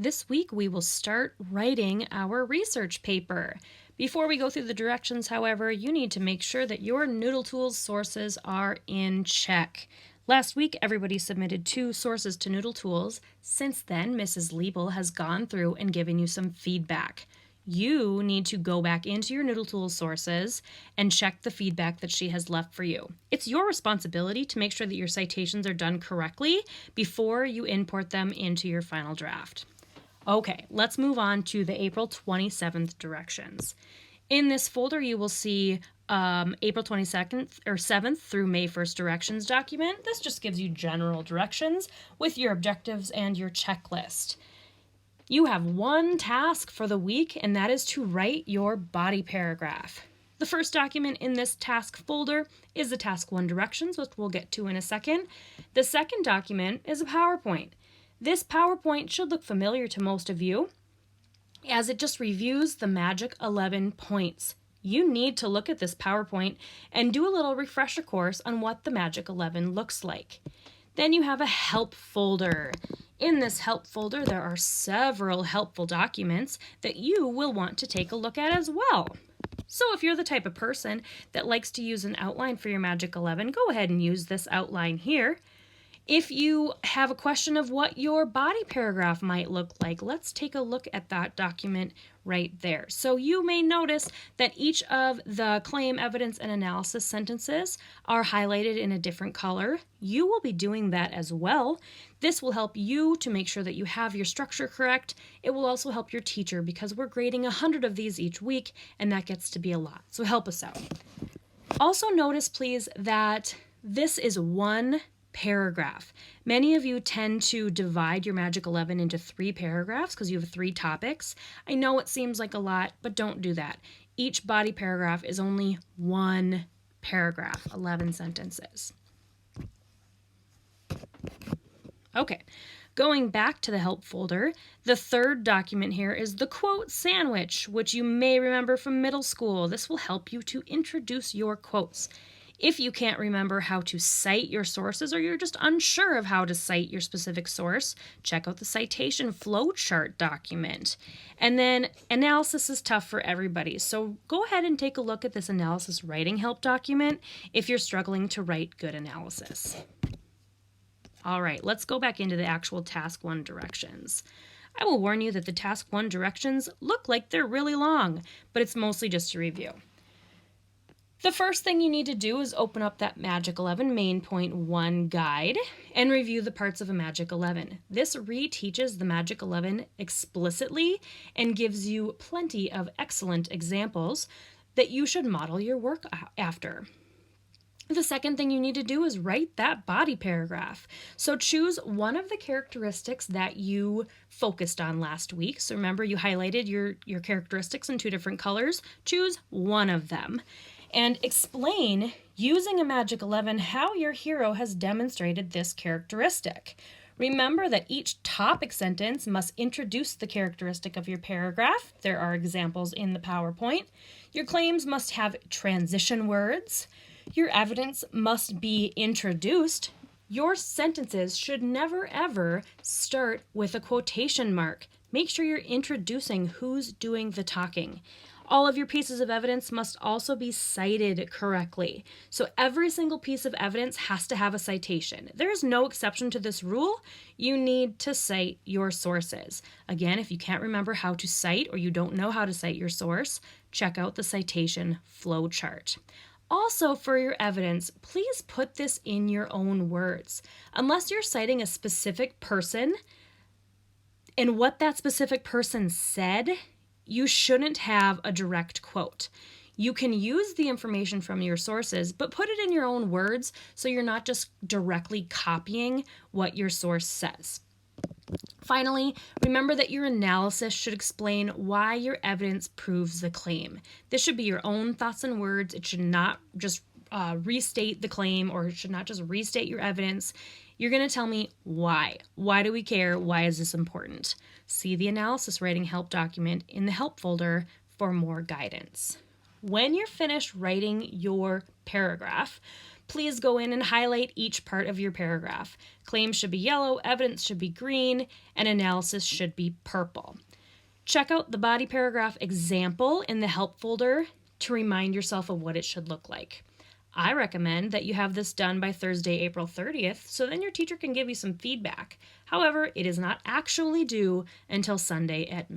This week we will start writing our research paper. Before we go through the directions, however, you need to make sure that your Noodle Tools sources are in check. Last week, everybody submitted 2 sources to Noodle Tools. Since then, Mrs. Liebel has gone through and given you some feedback. You need to go back into your Noodle Tools sources and check the feedback that she has left for you. It's your responsibility to make sure that your citations are done correctly before you import them into your final draft. Okay, let's move on to the April 27th directions. In this folder, you will see April 22nd or 7th through May 1st directions document. This just gives you general directions with your objectives and your checklist. You have one task for the week, and that is to write your body paragraph. The first document in this task folder is the Task 1 directions, which we'll get to in a second. The second document is a PowerPoint. This PowerPoint should look familiar to most of you, as it just reviews the Magic 11 points. You need to look at this PowerPoint and do a little refresher course on what the Magic 11 looks like. Then you have a help folder. In this help folder, there are several helpful documents that you will want to take a look at as well. So if you're the type of person that likes to use an outline for your Magic 11, go ahead and use this outline here. If you have a question of what your body paragraph might look like, let's take a look at that document right there. So you may notice that each of the claim, evidence, and analysis sentences are highlighted in a different color. You will be doing that as well. This will help you to make sure that you have your structure correct. It will also help your teacher because we're grading 100 of these each week, and that gets to be a lot. So help us out. Also notice, please, that this is one paragraph. Many of you tend to divide your Magic 11 into 3 paragraphs because you have 3 topics. I know it seems like a lot, but don't do that. Each body paragraph is only one paragraph, 11 sentences. Okay, going back to the help folder, the third document here is the quote sandwich, which you may remember from middle school. This will help you to introduce your quotes. If you can't remember how to cite your sources or you're just unsure of how to cite your specific source, check out the citation flowchart document. And then analysis is tough for everybody, so go ahead and take a look at this analysis writing help document if you're struggling to write good analysis. All right, let's go back into the actual Task 1 directions. I will warn you that the Task 1 directions look like they're really long, but it's mostly just a review. The first thing you need to do is open up that Magic 11 Main Point 1 guide and review the parts of a Magic 11. This reteaches the Magic 11 explicitly and gives you plenty of excellent examples that you should model your work after. The second thing you need to do is write that body paragraph. So choose one of the characteristics that you focused on last week. So remember, you highlighted your characteristics in 2 different colors. Choose one of them and explain, using a Magic 11, how your hero has demonstrated this characteristic. Remember that each topic sentence must introduce the characteristic of your paragraph. There are examples in the PowerPoint. Your claims must have transition words. Your evidence must be introduced. Your sentences should never ever start with a quotation mark. Make sure you're introducing who's doing the talking. All of your pieces of evidence must also be cited correctly. So every single piece of evidence has to have a citation. There is no exception to this rule. You need to cite your sources. Again, if you can't remember how to cite or you don't know how to cite your source, check out the citation flowchart. Also, for your evidence, please put this in your own words. Unless you're citing a specific person and what that specific person said, you shouldn't have a direct quote. You can use the information from your sources, but put it in your own words so you're not just directly copying what your source says. Finally, remember that your analysis should explain why your evidence proves the claim. This should be your own thoughts and words. It should not just restate the claim, or it should not just restate your evidence. You're going to tell me why. Why do we care? Why is this important? See the analysis writing help document in the help folder for more guidance. When you're finished writing your paragraph, Please go in and highlight each part of your paragraph. Claims should be yellow, evidence should be green, and analysis should be purple. Check out the body paragraph example in the help folder to remind yourself of what it should look like. I recommend that you have this done by Thursday, April 30th, so then your teacher can give you some feedback. However, it is not actually due until Sunday at